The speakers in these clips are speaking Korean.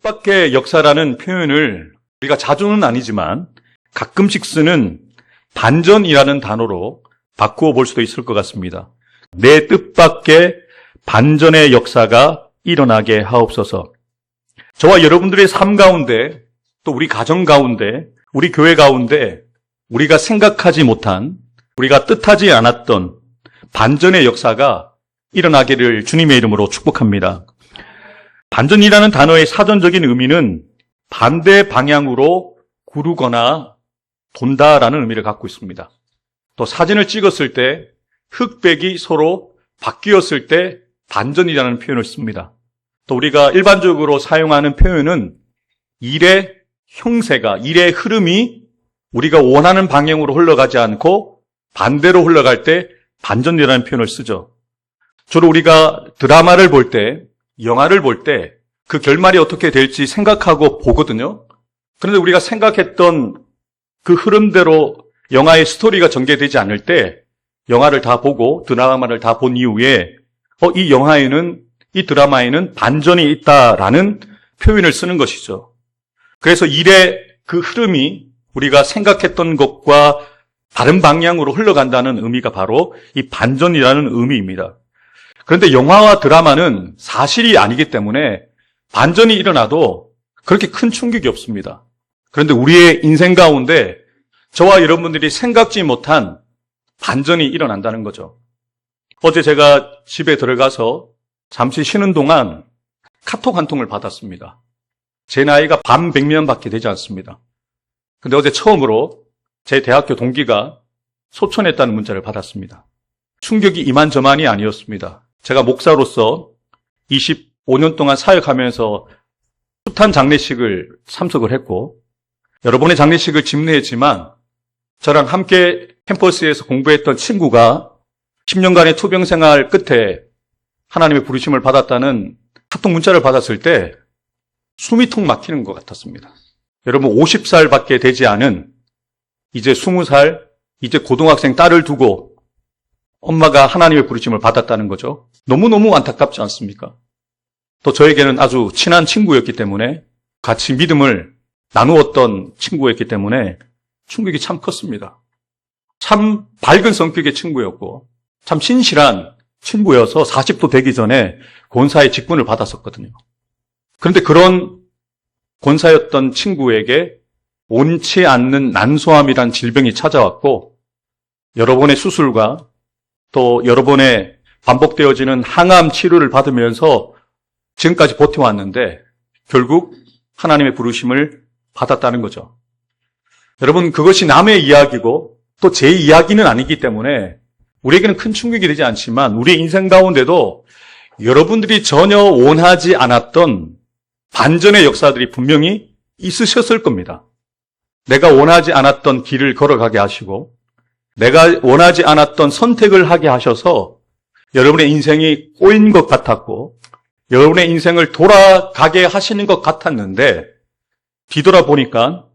뜻밖의 역사라는 표현을 우리가 자주는 아니지만 가끔씩 쓰는 반전이라는 단어로 바꾸어 볼 수도 있을 것 같습니다. 내 뜻밖의 반전의 역사가 일어나게 하옵소서. 저와 여러분들의 삶 가운데, 또 우리 가정 가운데, 우리 교회 가운데 우리가 생각하지 못한, 우리가 뜻하지 않았던 반전의 역사가 일어나기를 주님의 이름으로 축복합니다. 반전이라는 단어의 사전적인 의미는 반대 방향으로 구르거나 돈다라는 의미를 갖고 있습니다. 또 사진을 찍었을 때 흑백이 서로 바뀌었을 때 반전이라는 표현을 씁니다. 또 우리가 일반적으로 사용하는 표현은 일의 형세가, 일의 흐름이 우리가 원하는 방향으로 흘러가지 않고 반대로 흘러갈 때 반전이라는 표현을 쓰죠. 주로 우리가 드라마를 볼 때, 영화를 볼 때 그 결말이 어떻게 될지 생각하고 보거든요. 그런데 우리가 생각했던 그 흐름대로 영화의 스토리가 전개되지 않을 때 영화를 다 보고 드라마를 다 본 이후에 이 영화에는, 이 드라마에는 반전이 있다라는 표현을 쓰는 것이죠. 그래서 일의 그 흐름이 우리가 생각했던 것과 다른 방향으로 흘러간다는 의미가 바로 이 반전이라는 의미입니다. 그런데 영화와 드라마는 사실이 아니기 때문에 반전이 일어나도 그렇게 큰 충격이 없습니다. 그런데 우리의 인생 가운데 저와 여러분들이 생각지 못한 반전이 일어난다는 거죠. 어제 제가 집에 들어가서 잠시 쉬는 동안 카톡 한 통을 받았습니다. 제 나이가 반 100년밖에 되지 않습니다. 근데 어제 처음으로 제 대학교 동기가 소천했다는 문자를 받았습니다. 충격이 이만저만이 아니었습니다. 제가 목사로서 25년 동안 사역하면서 숱한 장례식을 참석을 했고 여러 번의 장례식을 집례했지만 저랑 함께 캠퍼스에서 공부했던 친구가 10년간의 투병 생활 끝에 하나님의 부르심을 받았다는 카톡 문자를 받았을 때 숨이 턱 막히는 것 같았습니다. 여러분 50살밖에 되지 않은 이제 20살, 이제 고등학생 딸을 두고 엄마가 하나님의 부르심을 받았다는 거죠. 너무너무 안타깝지 않습니까? 또 저에게는 아주 친한 친구였기 때문에 같이 믿음을 나누었던 친구였기 때문에 충격이 참 컸습니다. 참 밝은 성격의 친구였고 참 신실한 친구여서 40도 되기 전에 권사의 직분을 받았었거든요. 그런데 그런 권사였던 친구에게 원치 않는 난소암이란 질병이 찾아왔고 여러 번의 수술과 또 여러 번의 반복되어지는 항암 치료를 받으면서 지금까지 버텨왔는데 결국 하나님의 부르심을 받았다는 거죠. 여러분 그것이 남의 이야기고 또 제 이야기는 아니기 때문에 우리에게는 큰 충격이 되지 않지만 우리 인생 가운데도 여러분들이 전혀 원하지 않았던 반전의 역사들이 분명히 있으셨을 겁니다. 내가 원하지 않았던 길을 걸어가게 하시고 내가 원하지 않았던 선택을 하게 하셔서 여러분의 인생이 꼬인 것 같았고 여러분의 인생을 돌아가게 하시는 것 같았는데 뒤돌아보니까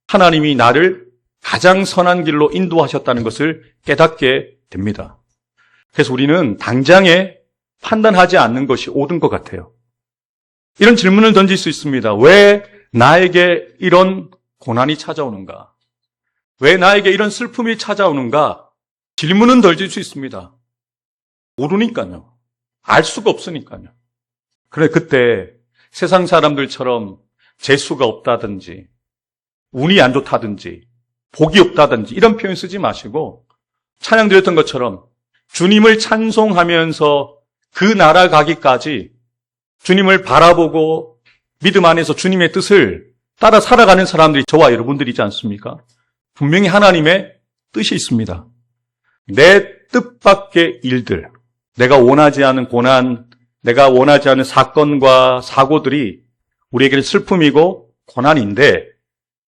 하나님이 나를 가장 선한 길로 인도하셨다는 것을 깨닫게 됩니다. 그래서 우리는 당장에 판단하지 않는 것이 옳은 것 같아요. 이런 질문을 던질 수 있습니다. 왜 나에게 이런 고난이 찾아오는가? 왜 나에게 이런 슬픔이 찾아오는가? 질문은 던질 수 있습니다. 모르니까요. 알 수가 없으니까요. 그래 그때 세상 사람들처럼 재수가 없다든지 운이 안 좋다든지 복이 없다든지 이런 표현 쓰지 마시고 찬양 드렸던 것처럼 주님을 찬송하면서 그 나라 가기까지 주님을 바라보고 믿음 안에서 주님의 뜻을 따라 살아가는 사람들이 저와 여러분들이지 않습니까? 분명히 하나님의 뜻이 있습니다. 내 뜻밖의 일들, 내가 원하지 않은 고난, 내가 원하지 않은 사건과 사고들이 우리에게는 슬픔이고 고난인데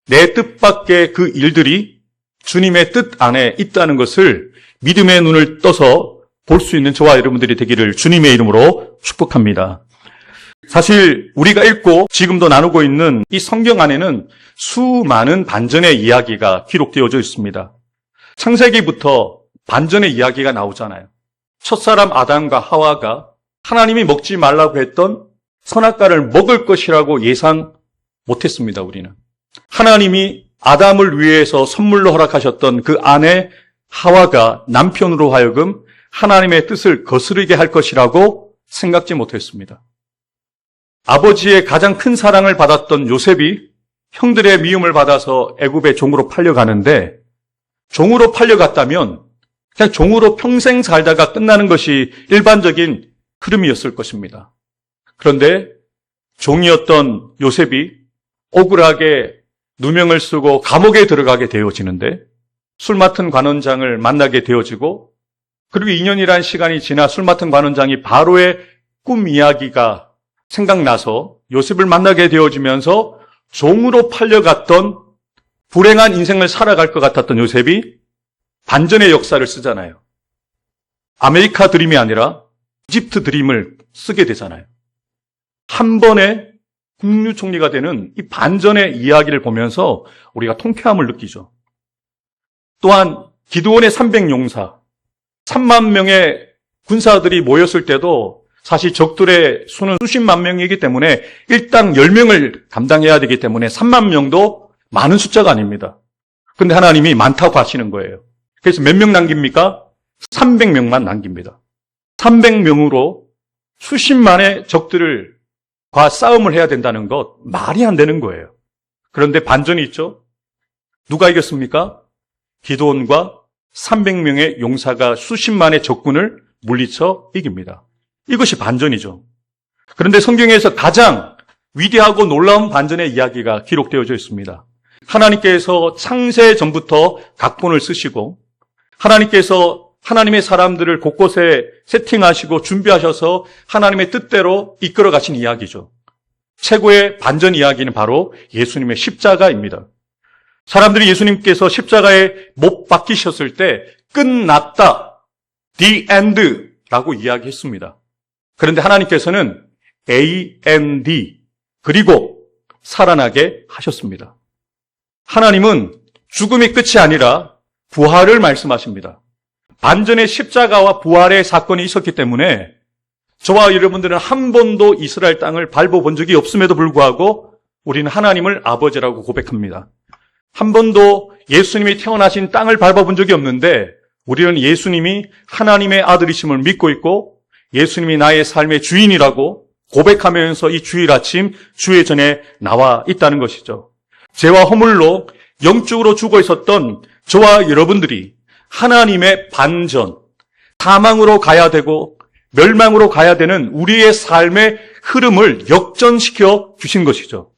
내 뜻밖의 그 일들이 주님의 뜻 안에 있다는 것을 믿음의 눈을 떠서 볼 수 있는 저와 여러분들이 되기를 주님의 이름으로 축복합니다. 사실 우리가 읽고 지금도 나누고 있는 이 성경 안에는 수많은 반전의 이야기가 기록되어져 있습니다. 창세기부터 반전의 이야기가 나오잖아요. 첫사람 아담과 하와가 하나님이 먹지 말라고 했던 선악과를 먹을 것이라고 예상 못했습니다, 우리는. 하나님이 아담을 위해서 선물로 허락하셨던 그 아내 하와가 남편으로 하여금 하나님의 뜻을 거스르게 할 것이라고 생각지 못했습니다. 아버지의 가장 큰 사랑을 받았던 요셉이 형들의 미움을 받아서 애굽의 종으로 팔려가는데, 종으로 팔려갔다면 그냥 종으로 평생 살다가 끝나는 것이 일반적인 흐름이었을 것입니다. 그런데 종이었던 요셉이 억울하게 누명을 쓰고 감옥에 들어가게 되어지는데, 술 맡은 관원장을 만나게 되어지고, 그리고 2년이라는 시간이 지나 술 맡은 관원장이 바로의 꿈 이야기가 생각나서 요셉을 만나게 되어지면서 종으로 팔려갔던 불행한 인생을 살아갈 것 같았던 요셉이 반전의 역사를 쓰잖아요. 아메리카 드림이 아니라 이집트 드림을 쓰게 되잖아요. 한 번에 국무 총리가 되는 이 반전의 이야기를 보면서 우리가 통쾌함을 느끼죠. 또한 기드온의 300용사, 3만 명의 군사들이 모였을 때도 사실 적들의 수는 수십만 명이기 때문에 일당 10명을 감당해야 되기 때문에 3만 명도 많은 숫자가 아닙니다. 그런데 하나님이 많다고 하시는 거예요. 그래서 몇 명 남깁니까? 300명만 남깁니다. 300명으로 수십만의 적들과 싸움을 해야 된다는 것, 말이 안 되는 거예요. 그런데 반전이 있죠? 누가 이겼습니까? 기드온과 300명의 용사가 수십만의 적군을 물리쳐 이깁니다. 이것이 반전이죠. 그런데 성경에서 가장 위대하고 놀라운 반전의 이야기가 기록되어져 있습니다. 하나님께서 창세 전부터 각본을 쓰시고 하나님께서 하나님의 사람들을 곳곳에 세팅하시고 준비하셔서 하나님의 뜻대로 이끌어 가신 이야기죠. 최고의 반전 이야기는 바로 예수님의 십자가입니다. 사람들이 예수님께서 십자가에 못 박히셨을 때 끝났다, the end 라고 이야기했습니다. 그런데 하나님께서는 AND 그리고 살아나게 하셨습니다. 하나님은 죽음이 끝이 아니라 부활을 말씀하십니다. 반전의 십자가와 부활의 사건이 있었기 때문에 저와 여러분들은 한 번도 이스라엘 땅을 밟아본 적이 없음에도 불구하고 우리는 하나님을 아버지라고 고백합니다. 한 번도 예수님이 태어나신 땅을 밟아본 적이 없는데 우리는 예수님이 하나님의 아들이심을 믿고 있고 예수님이 나의 삶의 주인이라고 고백하면서 이 주일 아침 주의 전에 나와 있다는 것이죠. 죄와 허물로 영적으로 죽어 있었던 저와 여러분들이 하나님의 반전, 사망으로 가야 되고 멸망으로 가야 되는 우리의 삶의 흐름을 역전시켜 주신 것이죠.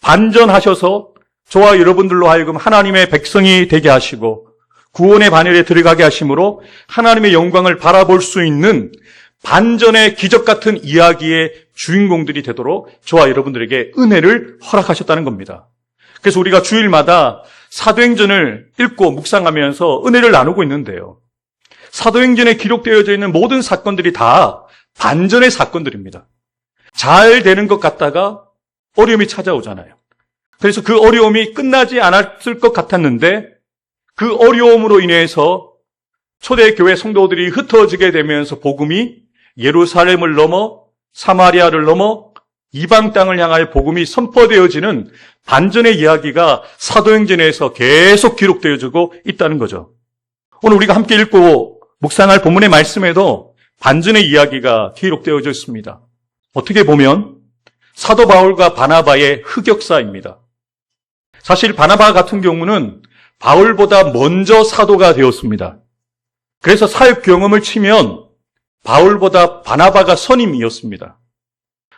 반전하셔서 저와 여러분들로 하여금 하나님의 백성이 되게 하시고 구원의 반열에 들어가게 하심으로 하나님의 영광을 바라볼 수 있는 반전의 기적 같은 이야기의 주인공들이 되도록 저와 여러분들에게 은혜를 허락하셨다는 겁니다. 그래서 우리가 주일마다 사도행전을 읽고 묵상하면서 은혜를 나누고 있는데요. 사도행전에 기록되어져 있는 모든 사건들이 다 반전의 사건들입니다. 잘 되는 것 같다가 어려움이 찾아오잖아요. 그래서 그 어려움이 끝나지 않았을 것 같았는데 그 어려움으로 인해서 초대교회 성도들이 흩어지게 되면서 복음이 예루살렘을 넘어 사마리아를 넘어 이방 땅을 향하여 복음이 선포되어지는 반전의 이야기가 사도행전에서 계속 기록되어지고 있다는 거죠. 오늘 우리가 함께 읽고 묵상할 본문의 말씀에도 반전의 이야기가 기록되어져 있습니다. 어떻게 보면 사도 바울과 바나바의 흑역사입니다. 사실 바나바 같은 경우는 바울보다 먼저 사도가 되었습니다. 그래서 사역 경험을 치면 바울보다 바나바가 선임이었습니다.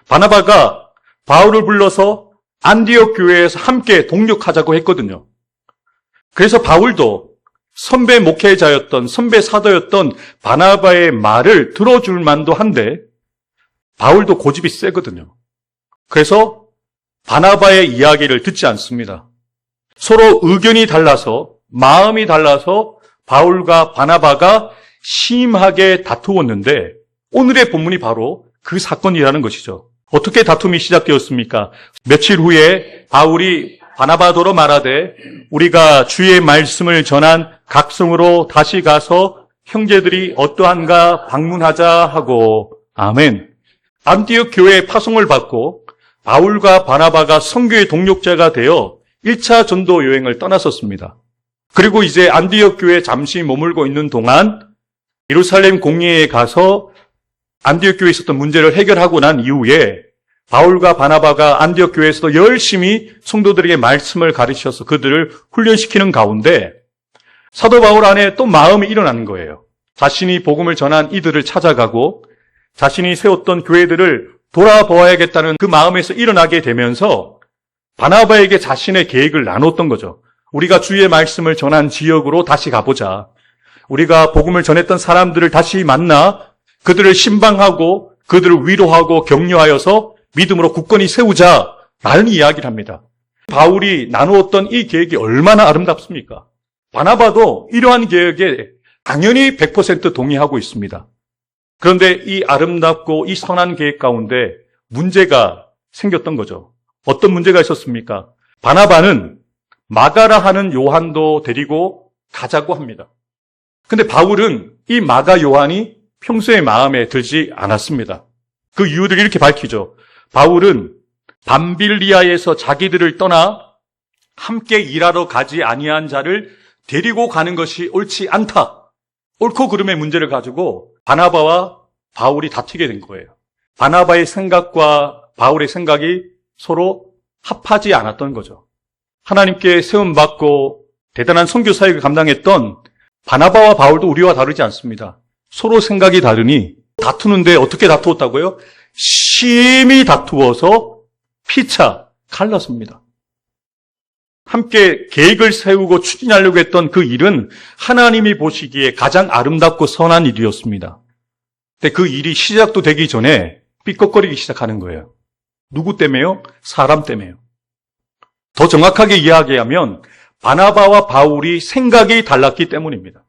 바나바가 바울을 불러서 안디옥 교회에서 함께 동력하자고 했거든요. 그래서 바울도 선배 목회자였던, 선배 사도였던 바나바의 말을 들어줄 만도 한데 바울도 고집이 세거든요. 그래서 바나바의 이야기를 듣지 않습니다. 서로 의견이 달라서, 마음이 달라서 바울과 바나바가 심하게 다투었는데 오늘의 본문이 바로 그 사건이라는 것이죠. 어떻게 다툼이 시작되었습니까? 며칠 후에 바울이 바나바더러 말하되 우리가 주의 말씀을 전한 각성으로 다시 가서 형제들이 어떠한가 방문하자 하고 아멘. 안디옥 교회의 파송을 받고 바울과 바나바가 선교의 동력자가 되어 1차 전도 여행을 떠났었습니다. 그리고 이제 안디옥 교회에 잠시 머물고 있는 동안 예루살렘 공회에 가서 안디옥 교회에 있었던 문제를 해결하고 난 이후에 바울과 바나바가 안디옥 교회에서도 열심히 성도들에게 말씀을 가르치셔서 그들을 훈련시키는 가운데 사도 바울 안에 또 마음이 일어나는 거예요. 자신이 복음을 전한 이들을 찾아가고 자신이 세웠던 교회들을 돌아보아야겠다는 그 마음에서 일어나게 되면서 바나바에게 자신의 계획을 나눴던 거죠. 우리가 주의 말씀을 전한 지역으로 다시 가보자. 우리가 복음을 전했던 사람들을 다시 만나 그들을 신방하고 그들을 위로하고 격려하여서 믿음으로 굳건히 세우자라는 이야기를 합니다. 바울이 나누었던 이 계획이 얼마나 아름답습니까? 바나바도 이러한 계획에 당연히 100% 동의하고 있습니다. 그런데 이 아름답고 이 선한 계획 가운데 문제가 생겼던 거죠. 어떤 문제가 있었습니까? 바나바는 마가라 하는 요한도 데리고 가자고 합니다. 근데 바울은 이 마가 요한이 평소에 마음에 들지 않았습니다. 그 이유를 이렇게 밝히죠. 바울은 밤빌리아에서 자기들을 떠나 함께 일하러 가지 아니한 자를 데리고 가는 것이 옳지 않다. 옳고 그름의 문제를 가지고 바나바와 바울이 다투게 된 거예요. 바나바의 생각과 바울의 생각이 서로 합하지 않았던 거죠. 하나님께 세움받고 대단한 선교 사역을 감당했던 바나바와 바울도 우리와 다르지 않습니다. 서로 생각이 다르니 다투는데 어떻게 다투었다고요? 심히 다투어서 피차 갈랐습니다. 함께 계획을 세우고 추진하려고 했던 그 일은 하나님이 보시기에 가장 아름답고 선한 일이었습니다. 근데 그 일이 시작도 되기 전에 삐걱거리기 시작하는 거예요. 누구 때문에요? 사람 때문에요. 더 정확하게 이야기하면 바나바와 바울이 생각이 달랐기 때문입니다.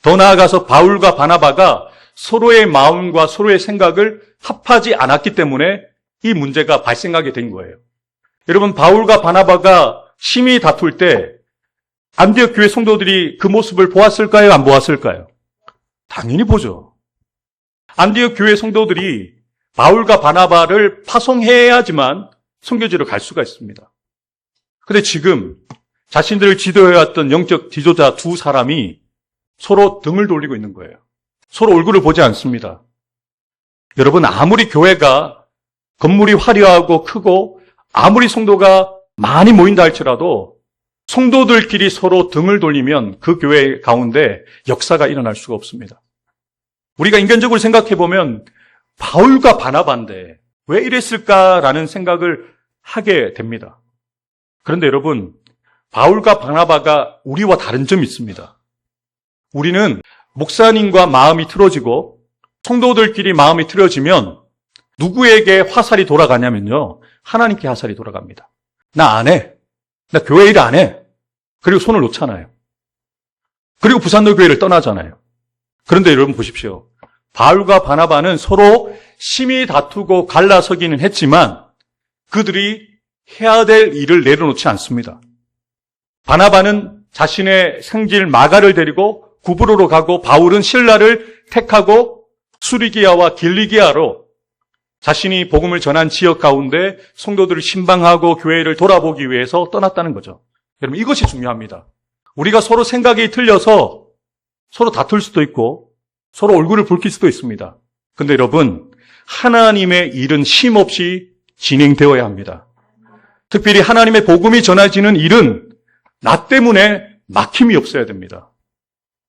더 나아가서 바울과 바나바가 서로의 마음과 서로의 생각을 합하지 않았기 때문에 이 문제가 발생하게 된 거예요. 여러분, 바울과 바나바가 심히 다툴 때 안디옥 교회 성도들이 그 모습을 보았을까요? 안 보았을까요? 당연히 보죠. 안디옥 교회 성도들이 바울과 바나바를 파송해야지만 선교지로 갈 수가 있습니다. 그런데 지금 자신들을 지도해왔던 영적 지도자 두 사람이 서로 등을 돌리고 있는 거예요. 서로 얼굴을 보지 않습니다. 여러분, 아무리 교회가 건물이 화려하고 크고 아무리 성도가 많이 모인다 할지라도 성도들끼리 서로 등을 돌리면 그 교회 가운데 역사가 일어날 수가 없습니다. 우리가 인간적으로 생각해 보면 바울과 바나바인데 왜 이랬을까라는 생각을 하게 됩니다. 그런데 여러분, 바울과 바나바가 우리와 다른 점이 있습니다. 우리는 목사님과 마음이 틀어지고 성도들끼리 마음이 틀어지면 누구에게 화살이 돌아가냐면요, 하나님께 화살이 돌아갑니다. 나 안 해. 나 교회 일 안 해. 그리고 손을 놓잖아요. 그리고 부산로 교회를 떠나잖아요. 그런데 여러분 보십시오. 바울과 바나바는 서로 심히 다투고 갈라서기는 했지만 그들이 해야 될 일을 내려놓지 않습니다. 바나바는 자신의 생질 마가를 데리고 구브로로 가고 바울은 신라를 택하고 수리기아와 길리기아로 자신이 복음을 전한 지역 가운데 성도들을 신방하고 교회를 돌아보기 위해서 떠났다는 거죠. 여러분, 이것이 중요합니다. 우리가 서로 생각이 틀려서 서로 다툴 수도 있고 서로 얼굴을 붉힐 수도 있습니다. 그런데 여러분, 하나님의 일은 쉼없이 진행되어야 합니다. 특별히 하나님의 복음이 전해지는 일은 나 때문에 막힘이 없어야 됩니다.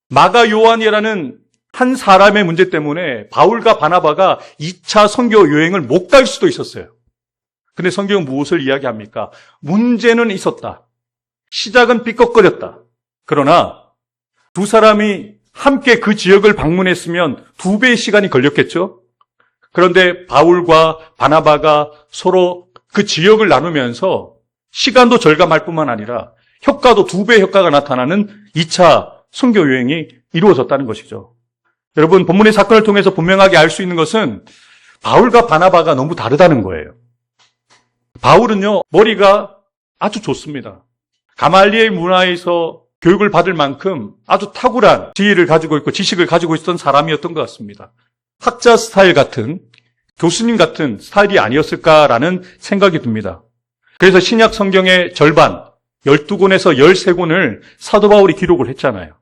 마가 요한이라는 한 사람의 문제 때문에 바울과 바나바가 2차 선교 여행을 못 갈 수도 있었어요. 근데 성경은 무엇을 이야기합니까? 문제는 있었다. 시작은 삐걱거렸다. 그러나 두 사람이 함께 그 지역을 방문했으면 2배의 시간이 걸렸겠죠? 그런데 바울과 바나바가 서로 그 지역을 나누면서 시간도 절감할 뿐만 아니라 효과도 2배의 효과가 나타나는 2차 선교 여행이 이루어졌다는 것이죠. 여러분, 본문의 사건을 통해서 분명하게 알 수 있는 것은 바울과 바나바가 너무 다르다는 거예요. 바울은요, 머리가 아주 좋습니다. 가말리엘 문화에서 교육을 받을 만큼 아주 탁월한 지혜를 가지고 있고 지식을 가지고 있었던 사람이었던 것 같습니다. 학자 스타일 같은 교수님 같은 스타일이 아니었을까라는 생각이 듭니다. 그래서 신약 성경의 절반, 12권에서 13권을 사도 바울이 기록을 했잖아요.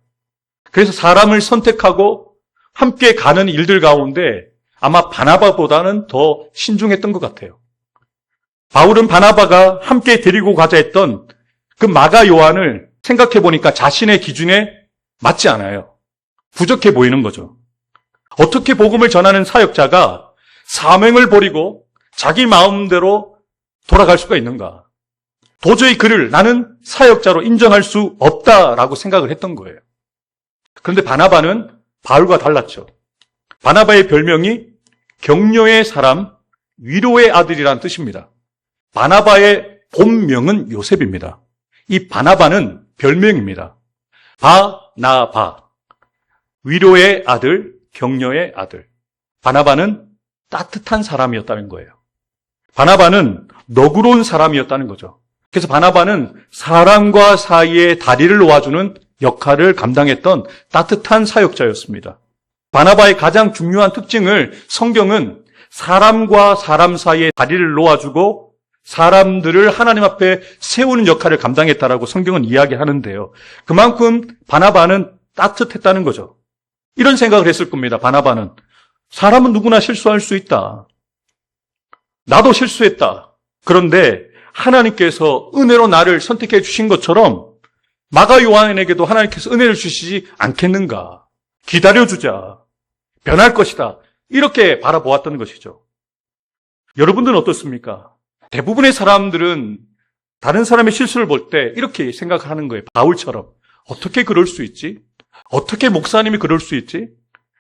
그래서 사람을 선택하고 함께 가는 일들 가운데 아마 바나바보다는 더 신중했던 것 같아요. 바울은 바나바가 함께 데리고 가자 했던 그 마가 요한을 생각해 보니까 자신의 기준에 맞지 않아요. 부족해 보이는 거죠. 어떻게 복음을 전하는 사역자가 사명을 버리고 자기 마음대로 돌아갈 수가 있는가? 도저히 그를 나는 사역자로 인정할 수 없다라고 생각을 했던 거예요. 그런데 바나바는 바울과 달랐죠. 바나바의 별명이 격려의 사람, 위로의 아들이라는 뜻입니다. 바나바의 본명은 요셉입니다. 이 바나바는 별명입니다. 바나바, 위로의 아들, 격려의 아들. 바나바는 따뜻한 사람이었다는 거예요. 바나바는 너그러운 사람이었다는 거죠. 그래서 바나바는 사람과 사이에 다리를 놓아주는 역할을 감당했던 따뜻한 사역자였습니다. 바나바의 가장 중요한 특징을 성경은 사람과 사람 사이에 다리를 놓아주고 사람들을 하나님 앞에 세우는 역할을 감당했다라고 성경은 이야기하는데요. 그만큼 바나바는 따뜻했다는 거죠. 이런 생각을 했을 겁니다. 바나바는 사람은 누구나 실수할 수 있다. 나도 실수했다. 그런데 하나님께서 은혜로 나를 선택해 주신 것처럼 마가 요한에게도 하나님께서 은혜를 주시지 않겠는가? 기다려주자. 변할 것이다. 이렇게 바라보았던 것이죠. 여러분들은 어떻습니까? 대부분의 사람들은 다른 사람의 실수를 볼 때 이렇게 생각하는 거예요. 바울처럼. 어떻게 그럴 수 있지? 어떻게 목사님이 그럴 수 있지?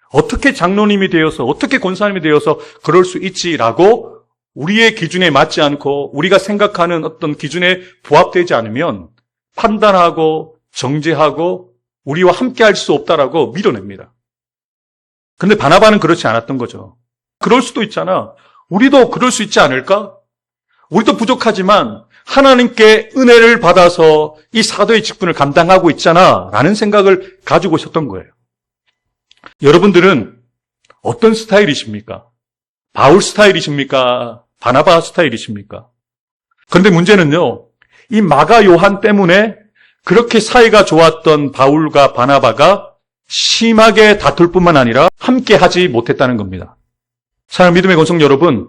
어떻게 장로님이 되어서, 어떻게 권사님이 되어서 그럴 수 있지라고 우리의 기준에 맞지 않고 우리가 생각하는 어떤 기준에 부합되지 않으면 판단하고 정죄하고 우리와 함께 할 수 없다라고 밀어냅니다. 근데 바나바는 그렇지 않았던 거죠. 그럴 수도 있잖아. 우리도 그럴 수 있지 않을까? 우리도 부족하지만 하나님께 은혜를 받아서 이 사도의 직분을 감당하고 있잖아 라는 생각을 가지고 있었던 거예요. 여러분들은 어떤 스타일이십니까? 바울 스타일이십니까? 바나바 스타일이십니까? 그런데 문제는요, 이 마가 요한 때문에 그렇게 사이가 좋았던 바울과 바나바가 심하게 다툴 뿐만 아니라 함께 하지 못했다는 겁니다. 사랑 믿음의 권성 여러분,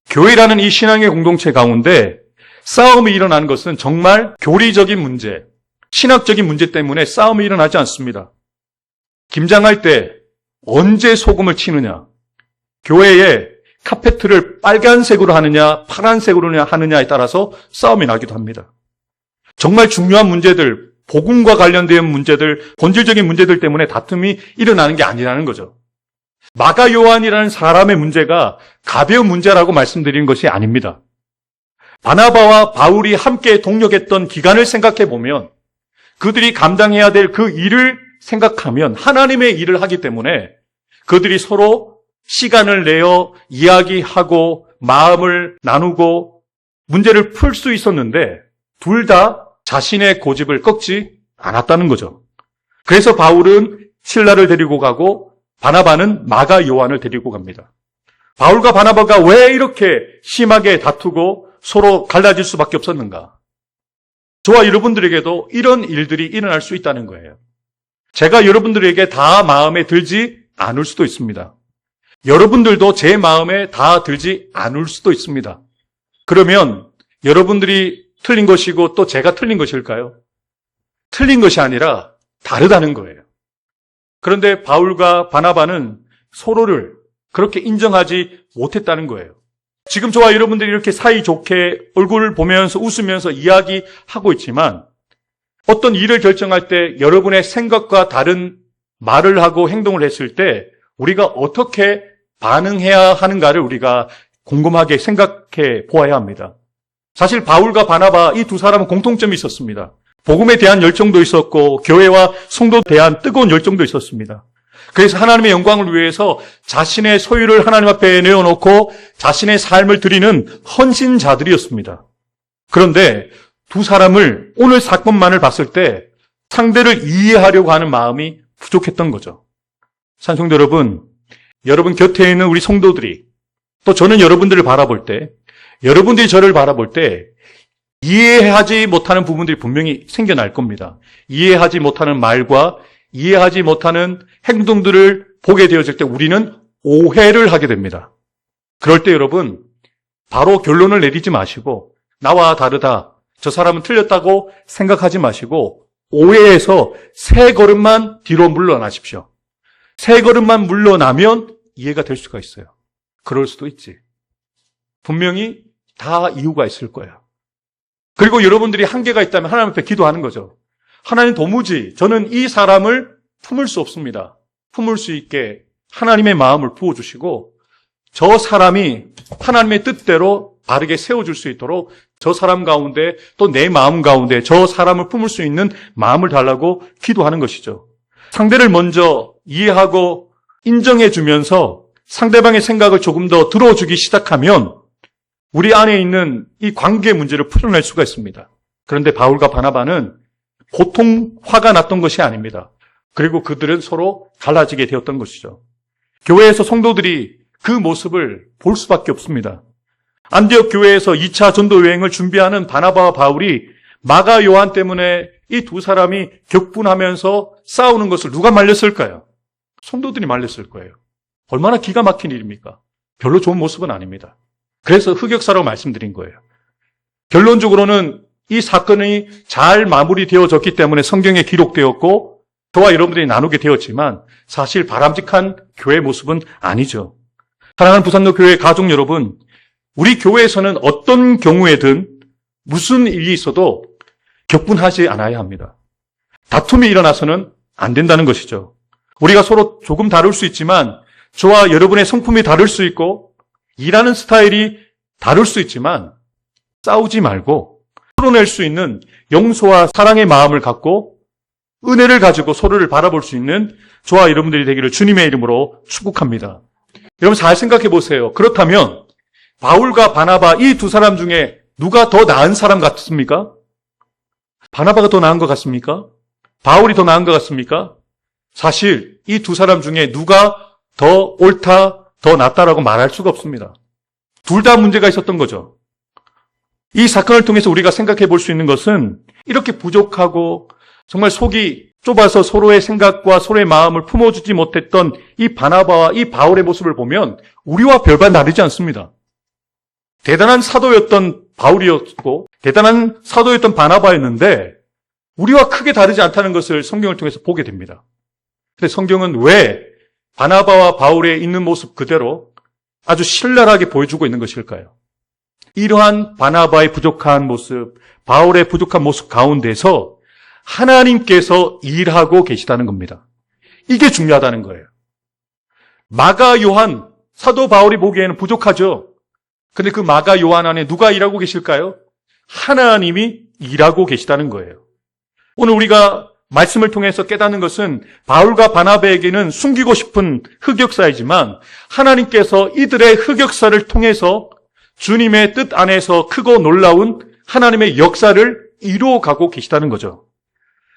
교회라는 이 신앙의 공동체 가운데 싸움이 일어나는 것은 정말 교리적인 문제, 신학적인 문제 때문에 싸움이 일어나지 않습니다. 김장할 때 언제 소금을 치느냐, 교회에 카페트를 빨간색으로 하느냐 파란색으로 하느냐에 따라서 싸움이 나기도 합니다. 정말 중요한 문제들, 복음과 관련된 문제들, 본질적인 문제들 때문에 다툼이 일어나는 게 아니라는 거죠. 마가 요한이라는 사람의 문제가 가벼운 문제라고 말씀드리는 것이 아닙니다. 바나바와 바울이 함께 동역했던 기간을 생각해 보면 그들이 감당해야 될 그 일을 생각하면 하나님의 일을 하기 때문에 그들이 서로 시간을 내어 이야기하고 마음을 나누고 문제를 풀 수 있었는데 둘 다 자신의 고집을 꺾지 않았다는 거죠. 그래서 바울은 실라를 데리고 가고 바나바는 마가 요한을 데리고 갑니다. 바울과 바나바가 왜 이렇게 심하게 다투고 서로 갈라질 수밖에 없었는가? 저와 여러분들에게도 이런 일들이 일어날 수 있다는 거예요. 제가 여러분들에게 다 마음에 들지 않을 수도 있습니다. 여러분들도 제 마음에 다 들지 않을 수도 있습니다. 그러면 여러분들이 틀린 것이고 또 제가 틀린 것일까요? 틀린 것이 아니라 다르다는 거예요. 그런데 바울과 바나바는 서로를 그렇게 인정하지 못했다는 거예요. 지금 저와 여러분들이 이렇게 사이좋게 얼굴을 보면서 웃으면서 이야기하고 있지만 어떤 일을 결정할 때 여러분의 생각과 다른 말을 하고 행동을 했을 때 우리가 어떻게 반응해야 하는가를 우리가 곰곰하게 생각해 보아야 합니다. 사실 바울과 바나바 이 두 사람은 공통점이 있었습니다. 복음에 대한 열정도 있었고 교회와 성도에 대한 뜨거운 열정도 있었습니다. 그래서 하나님의 영광을 위해서 자신의 소유를 하나님 앞에 내어놓고 자신의 삶을 드리는 헌신자들이었습니다. 그런데 두 사람을 오늘 사건만을 봤을 때 상대를 이해하려고 하는 마음이 부족했던 거죠. 산성도 여러분, 여러분 곁에 있는 우리 성도들이 또 저는 여러분들을 바라볼 때, 여러분들이 저를 바라볼 때 이해하지 못하는 부분들이 분명히 생겨날 겁니다. 이해하지 못하는 말과 이해하지 못하는 행동들을 보게 되어질 때 우리는 오해를 하게 됩니다. 그럴 때 여러분, 바로 결론을 내리지 마시고 나와 다르다, 저 사람은 틀렸다고 생각하지 마시고 오해해서 세 걸음만 뒤로 물러나십시오. 세 걸음만 물러나면 이해가 될 수가 있어요. 그럴 수도 있지. 분명히 다 이유가 있을 거예요. 그리고 여러분들이 한계가 있다면 하나님 앞에 기도하는 거죠. 하나님, 도무지 저는 이 사람을 품을 수 없습니다. 품을 수 있게 하나님의 마음을 부어주시고 저 사람이 하나님의 뜻대로 바르게 세워줄 수 있도록 저 사람 가운데 또 내 마음 가운데 저 사람을 품을 수 있는 마음을 달라고 기도하는 것이죠. 상대를 먼저 이해하고 인정해 주면서 상대방의 생각을 조금 더 들어주기 시작하면 우리 안에 있는 이 관계 문제를 풀어낼 수가 있습니다. 그런데 바울과 바나바는 보통 화가 났던 것이 아닙니다. 그리고 그들은 서로 갈라지게 되었던 것이죠. 교회에서 성도들이 그 모습을 볼 수밖에 없습니다. 안디옥 교회에서 2차 전도 여행을 준비하는 바나바와 바울이 마가 요한 때문에 이 두 사람이 격분하면서 싸우는 것을 누가 말렸을까요? 성도들이 말렸을 거예요. 얼마나 기가 막힌 일입니까? 별로 좋은 모습은 아닙니다. 그래서 흑역사라고 말씀드린 거예요. 결론적으로는 이 사건이 잘 마무리되어졌기 때문에 성경에 기록되었고 저와 여러분들이 나누게 되었지만 사실 바람직한 교회 모습은 아니죠. 사랑하는 부산로 교회 가족 여러분, 우리 교회에서는 어떤 경우에든 무슨 일이 있어도 격분하지 않아야 합니다. 다툼이 일어나서는 안 된다는 것이죠. 우리가 서로 조금 다를 수 있지만 저와 여러분의 성품이 다를 수 있고 일하는 스타일이 다를 수 있지만 싸우지 말고 풀어낼 수 있는 용서와 사랑의 마음을 갖고 은혜를 가지고 서로를 바라볼 수 있는 저와 여러분들이 되기를 주님의 이름으로 축복합니다. 여러분 잘 생각해 보세요. 그렇다면 바울과 바나바 이 두 사람 중에 누가 더 나은 사람 같습니까? 바나바가 더 나은 것 같습니까? 바울이 더 나은 것 같습니까? 사실 이 두 사람 중에 누가 더 옳다, 더 낫다라고 말할 수가 없습니다. 둘 다 문제가 있었던 거죠. 이 사건을 통해서 우리가 생각해 볼 수 있는 것은 이렇게 부족하고 정말 속이 좁아서 서로의 생각과 서로의 마음을 품어주지 못했던 이 바나바와 이 바울의 모습을 보면 우리와 별반 다르지 않습니다. 대단한 사도였던 바울이었고 대단한 사도였던 바나바였는데 우리와 크게 다르지 않다는 것을 성경을 통해서 보게 됩니다. 근데 성경은 왜 바나바와 바울의 있는 모습 그대로 아주 신랄하게 보여주고 있는 것일까요? 이러한 바나바의 부족한 모습, 바울의 부족한 모습 가운데서 하나님께서 일하고 계시다는 겁니다. 이게 중요하다는 거예요. 마가 요한, 사도 바울이 보기에는 부족하죠. 근데 그 마가 요한 안에 누가 일하고 계실까요? 하나님이 일하고 계시다는 거예요. 오늘 우리가 말씀을 통해서 깨닫는 것은 바울과 바나바에게는 숨기고 싶은 흑역사이지만 하나님께서 이들의 흑역사를 통해서 주님의 뜻 안에서 크고 놀라운 하나님의 역사를 이루어가고 계시다는 거죠.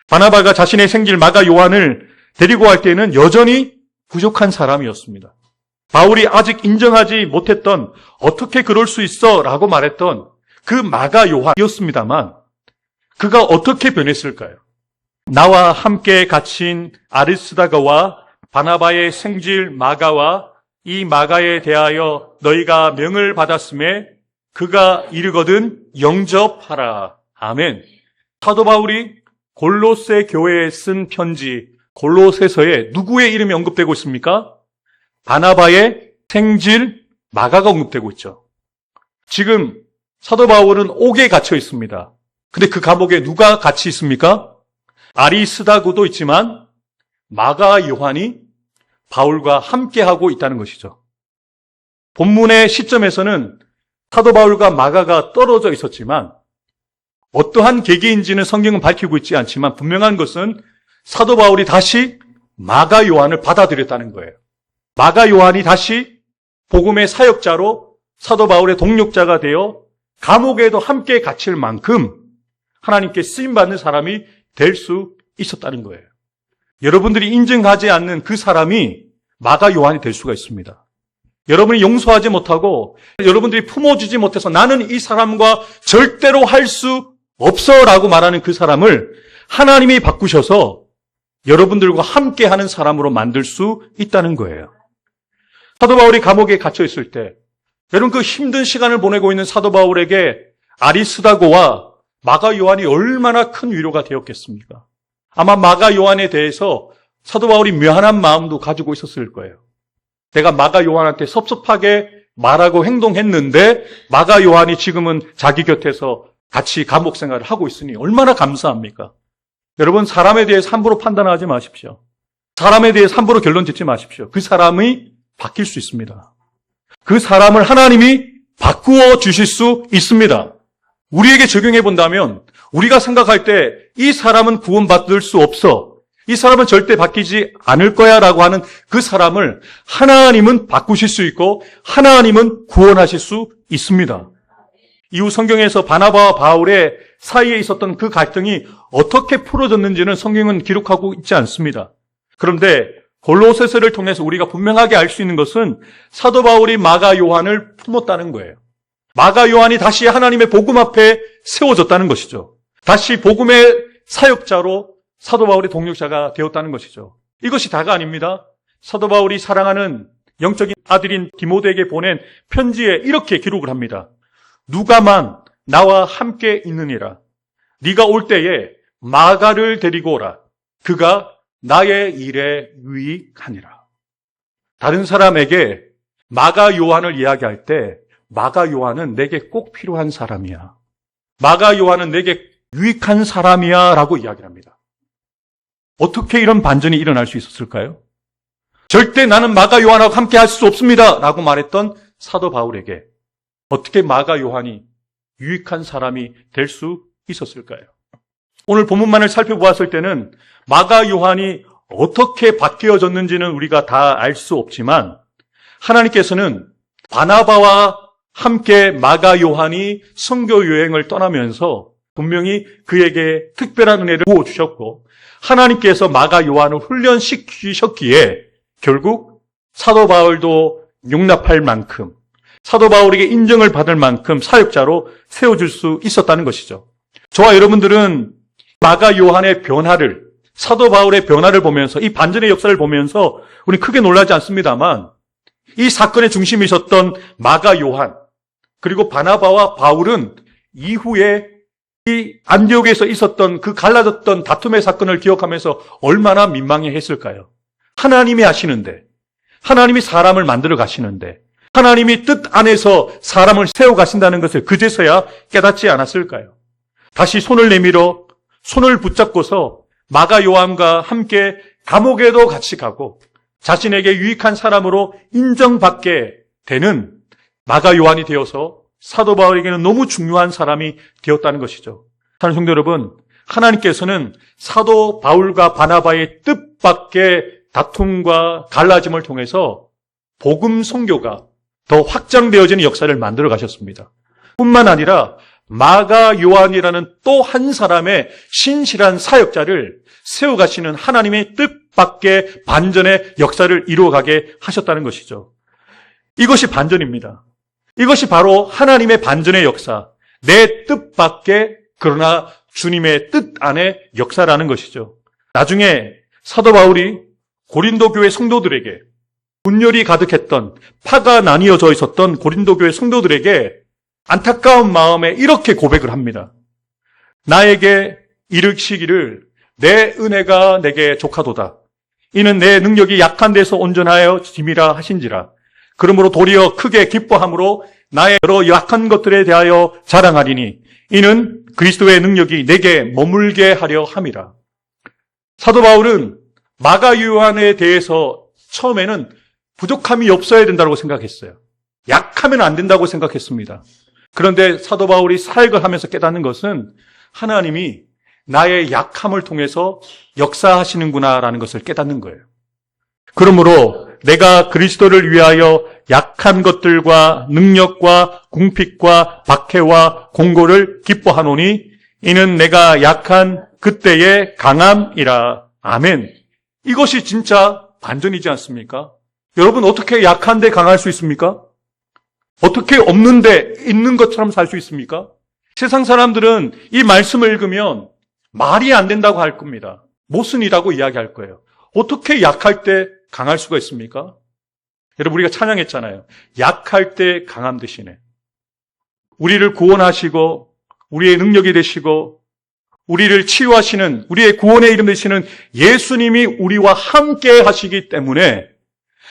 바나바가 자신의 생질 마가 요한을 데리고 갈 때는 여전히 부족한 사람이었습니다. 바울이 아직 인정하지 못했던 어떻게 그럴 수 있어 라고 말했던 그 마가 요한이었습니다만 그가 어떻게 변했을까요? 나와 함께 갇힌 아리스다가와 바나바의 생질 마가와 이 마가에 대하여 너희가 명을 받았음에 그가 이르거든 영접하라. 아멘. 사도 바울이 골로새 교회에 쓴 편지 골로새서에 누구의 이름이 언급되고 있습니까? 바나바의 생질 마가가 언급되고 있죠. 지금 사도 바울은 옥에 갇혀 있습니다. 근데 그 감옥에 누가 같이 있습니까? 아리스다고도 있지만 마가 요한이 바울과 함께하고 있다는 것이죠. 본문의 시점에서는 사도 바울과 마가가 떨어져 있었지만 어떠한 계기인지는 성경은 밝히고 있지 않지만 분명한 것은 사도 바울이 다시 마가 요한을 받아들였다는 거예요. 마가 요한이 다시 복음의 사역자로 사도 바울의 동력자가 되어 감옥에도 함께 갇힐 만큼 하나님께 쓰임받는 사람이 될 수 있었다는 거예요. 여러분들이 인정하지 않는 그 사람이 마가 요한이 될 수가 있습니다. 여러분이 용서하지 못하고 여러분들이 품어주지 못해서 나는 이 사람과 절대로 할 수 없어라고 말하는 그 사람을 하나님이 바꾸셔서 여러분들과 함께하는 사람으로 만들 수 있다는 거예요. 사도 바울이 감옥에 갇혀 있을 때 여러분 그 힘든 시간을 보내고 있는 사도 바울에게 아리스다고와 마가 요한이 얼마나 큰 위로가 되었겠습니까? 아마 마가 요한에 대해서 사도 바울이 미안한 마음도 가지고 있었을 거예요. 내가 마가 요한한테 섭섭하게 말하고 행동했는데 마가 요한이 지금은 자기 곁에서 같이 감옥 생활을 하고 있으니 얼마나 감사합니까? 여러분 사람에 대해서 함부로 판단하지 마십시오. 사람에 대해서 함부로 결론 짓지 마십시오. 그 사람이 바뀔 수 있습니다. 그 사람을 하나님이 바꾸어 주실 수 있습니다. 우리에게 적용해 본다면 우리가 생각할 때 이 사람은 구원받을 수 없어. 이 사람은 절대 바뀌지 않을 거야 라고 하는 그 사람을 하나님은 바꾸실 수 있고 하나님은 구원하실 수 있습니다. 이후 성경에서 바나바와 바울의 사이에 있었던 그 갈등이 어떻게 풀어졌는지는 성경은 기록하고 있지 않습니다. 그런데 골로새서를 통해서 우리가 분명하게 알 수 있는 것은 사도 바울이 마가 요한을 품었다는 거예요. 마가 요한이 다시 하나님의 복음 앞에 세워졌다는 것이죠. 다시 복음의 사역자로 사도 바울의 동력자가 되었다는 것이죠. 이것이 다가 아닙니다. 사도 바울이 사랑하는 영적인 아들인 디모데에게 보낸 편지에 이렇게 기록을 합니다. 누가만 나와 함께 있느니라. 네가 올 때에 마가를 데리고 오라. 그가 나의 일에 유익하니라. 다른 사람에게 마가 요한을 이야기할 때 마가 요한은 내게 꼭 필요한 사람이야. 마가 요한은 내게 유익한 사람이야 라고 이야기를 합니다. 어떻게 이런 반전이 일어날 수 있었을까요? 절대 나는 마가 요한하고 함께 할 수 없습니다 라고 말했던 사도 바울에게 어떻게 마가 요한이 유익한 사람이 될 수 있었을까요? 오늘 본문만을 살펴보았을 때는 마가 요한이 어떻게 바뀌어졌는지는 우리가 다 알 수 없지만 하나님께서는 바나바와 함께 마가 요한이 선교 여행을 떠나면서 분명히 그에게 특별한 은혜를 부어주셨고 하나님께서 마가 요한을 훈련시키셨기에 결국 사도 바울도 용납할 만큼 사도 바울에게 인정을 받을 만큼 사역자로 세워질 수 있었다는 것이죠. 저와 여러분들은 마가 요한의 변화를 사도 바울의 변화를 보면서 이 반전의 역사를 보면서 우리 크게 놀라지 않습니다만 이 사건의 중심이셨던 마가 요한 그리고 바나바와 바울은 이후에 이 안디옥에서 있었던 그 갈라졌던 다툼의 사건을 기억하면서 얼마나 민망해했을까요? 하나님이 하시는데 하나님이 사람을 만들어 가시는데 하나님이 뜻 안에서 사람을 세워 가신다는 것을 그제서야 깨닫지 않았을까요? 다시 손을 내밀어 손을 붙잡고서 마가 요한과 함께 감옥에도 같이 가고 자신에게 유익한 사람으로 인정받게 되는 마가 요한이 되어서 사도 바울에게는 너무 중요한 사람이 되었다는 것이죠. 사랑하는 성도 여러분, 하나님께서는 사도 바울과 바나바의 뜻밖의 다툼과 갈라짐을 통해서 복음 선교가 더 확장되어지는 역사를 만들어 가셨습니다. 뿐만 아니라 마가 요한이라는 또 한 사람의 신실한 사역자를 세워가시는 하나님의 뜻밖의 반전의 역사를 이루어가게 하셨다는 것이죠. 이것이 반전입니다. 이것이 바로 하나님의 반전의 역사, 내 뜻밖의 그러나 주님의 뜻 안의 역사라는 것이죠. 나중에 사도 바울이 고린도 교회 성도들에게 분열이 가득했던 파가 나뉘어져 있었던 고린도 교회 성도들에게 안타까운 마음에 이렇게 고백을 합니다. 나에게 이르시기를 내 은혜가 내게 족하도다. 이는 내 능력이 약한 데서 온전하여 짐이라 하신지라. 그러므로 도리어 크게 기뻐함으로 나의 여러 약한 것들에 대하여 자랑하리니 이는 그리스도의 능력이 내게 머물게 하려 함이라. 사도 바울은 마가 요한에 대해서 처음에는 부족함이 없어야 된다고 생각했어요. 약하면 안 된다고 생각했습니다. 그런데 사도 바울이 사역을 하면서 깨닫는 것은 하나님이 나의 약함을 통해서 역사하시는구나라는 것을 깨닫는 거예요. 그러므로 내가 그리스도를 위하여 약한 것들과 능력과 궁핍과 박해와 공고를 기뻐하노니 이는 내가 약한 그때의 강함이라. 아멘. 이것이 진짜 반전이지 않습니까? 여러분 어떻게 약한데 강할 수 있습니까? 어떻게 없는데 있는 것처럼 살 수 있습니까? 세상 사람들은 이 말씀을 읽으면 말이 안 된다고 할 겁니다. 모순이라고 이야기할 거예요. 어떻게 약할 때 강할 수가 있습니까? 여러분 우리가 찬양했잖아요. 약할 때 강함 되시네. 우리를 구원하시고 우리의 능력이 되시고 우리를 치유하시는 우리의 구원의 이름 되시는 예수님이 우리와 함께 하시기 때문에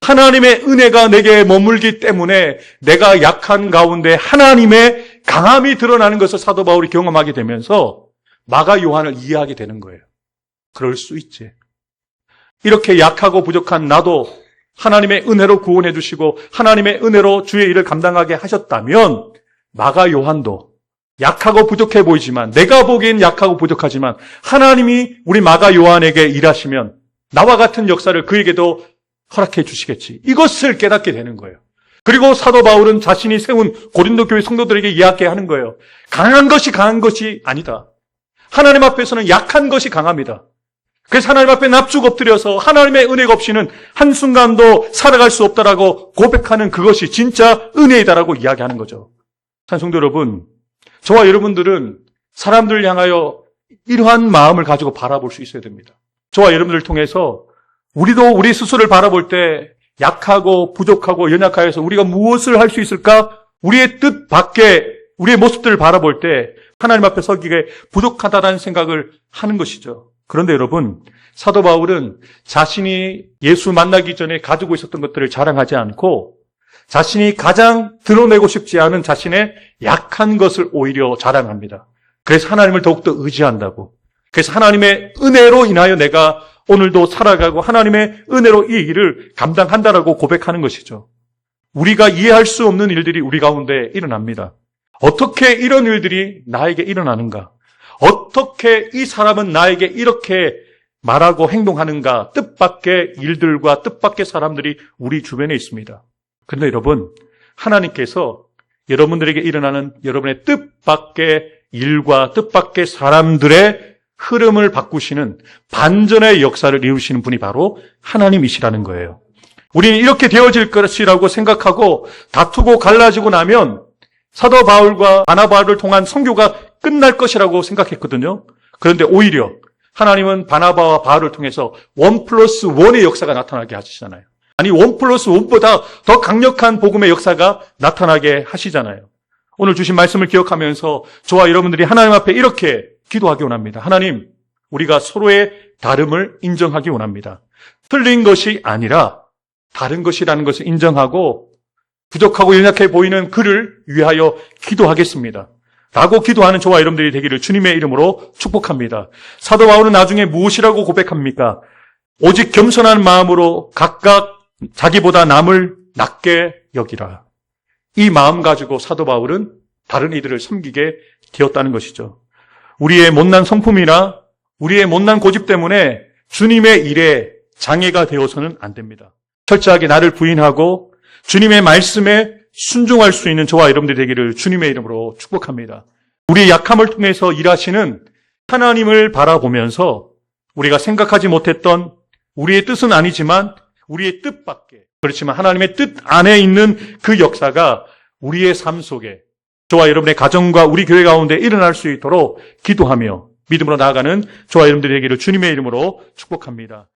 하나님의 은혜가 내게 머물기 때문에 내가 약한 가운데 하나님의 강함이 드러나는 것을 사도 바울이 경험하게 되면서 마가 요한을 이해하게 되는 거예요. 그럴 수 있지. 이렇게 약하고 부족한 나도 하나님의 은혜로 구원해 주시고 하나님의 은혜로 주의 일을 감당하게 하셨다면 마가 요한도 약하고 부족해 보이지만 내가 보기엔 약하고 부족하지만 하나님이 우리 마가 요한에게 일하시면 나와 같은 역사를 그에게도 허락해 주시겠지. 이것을 깨닫게 되는 거예요. 그리고 사도 바울은 자신이 세운 고린도 교회 성도들에게 이야기하는 거예요. 강한 것이 아니다. 하나님 앞에서는 약한 것이 강합니다. 그래서 하나님 앞에 납죽 엎드려서 하나님의 은혜가 없이는 한순간도 살아갈 수 없다라고 고백하는 그것이 진짜 은혜이다라고 이야기하는 거죠. 성도 여러분, 저와 여러분들은 사람들을 향하여 이러한 마음을 가지고 바라볼 수 있어야 됩니다. 저와 여러분들을 통해서 우리도 우리 스스로를 바라볼 때 약하고 부족하고 연약하여서 우리가 무엇을 할 수 있을까? 우리의 뜻 밖에 우리의 모습들을 바라볼 때 하나님 앞에 서기에 부족하다라는 생각을 하는 것이죠. 그런데 여러분, 사도 바울은 자신이 예수 만나기 전에 가지고 있었던 것들을 자랑하지 않고 자신이 가장 드러내고 싶지 않은 자신의 약한 것을 오히려 자랑합니다. 그래서 하나님을 더욱더 의지한다고. 그래서 하나님의 은혜로 인하여 내가 오늘도 살아가고 하나님의 은혜로 이 일을 감당한다라고 고백하는 것이죠. 우리가 이해할 수 없는 일들이 우리 가운데 일어납니다. 어떻게 이런 일들이 나에게 일어나는가? 어떻게 이 사람은 나에게 이렇게 말하고 행동하는가? 뜻밖의 일들과 뜻밖의 사람들이 우리 주변에 있습니다. 그런데 여러분, 하나님께서 여러분들에게 일어나는 여러분의 뜻밖의 일과 뜻밖의 사람들의 흐름을 바꾸시는 반전의 역사를 이루시는 분이 바로 하나님이시라는 거예요. 우리는 이렇게 되어질 것이라고 생각하고 다투고 갈라지고 나면 사도 바울과 바나바를 통한 선교가 끝날 것이라고 생각했거든요. 그런데 오히려 하나님은 바나바와 바울을 통해서 1+1의 역사가 나타나게 하시잖아요. 아니 1+1보다 더 강력한 복음의 역사가 나타나게 하시잖아요. 오늘 주신 말씀을 기억하면서 저와 여러분들이 하나님 앞에 이렇게 기도하기 원합니다. 하나님, 우리가 서로의 다름을 인정하기 원합니다. 틀린 것이 아니라 다른 것이라는 것을 인정하고 부족하고 연약해 보이는 그를 위하여 기도하겠습니다. 라고 기도하는 저와 여러분들이 되기를 주님의 이름으로 축복합니다. 사도 바울은 나중에 무엇이라고 고백합니까? 오직 겸손한 마음으로 각각 자기보다 남을 낮게 여기라. 이 마음 가지고 사도 바울은 다른 이들을 섬기게 되었다는 것이죠. 우리의 못난 성품이나 우리의 못난 고집 때문에 주님의 일에 장애가 되어서는 안 됩니다. 철저하게 나를 부인하고 주님의 말씀에 순종할 수 있는 저와 여러분들이 되기를 주님의 이름으로 축복합니다. 우리의 약함을 통해서 일하시는 하나님을 바라보면서 우리가 생각하지 못했던 우리의 뜻은 아니지만 우리의 뜻밖에, 그렇지만 하나님의 뜻 안에 있는 그 역사가 우리의 삶 속에 저와 여러분의 가정과 우리 교회 가운데 일어날 수 있도록 기도하며 믿음으로 나아가는 저와 여러분들이 되기를 주님의 이름으로 축복합니다.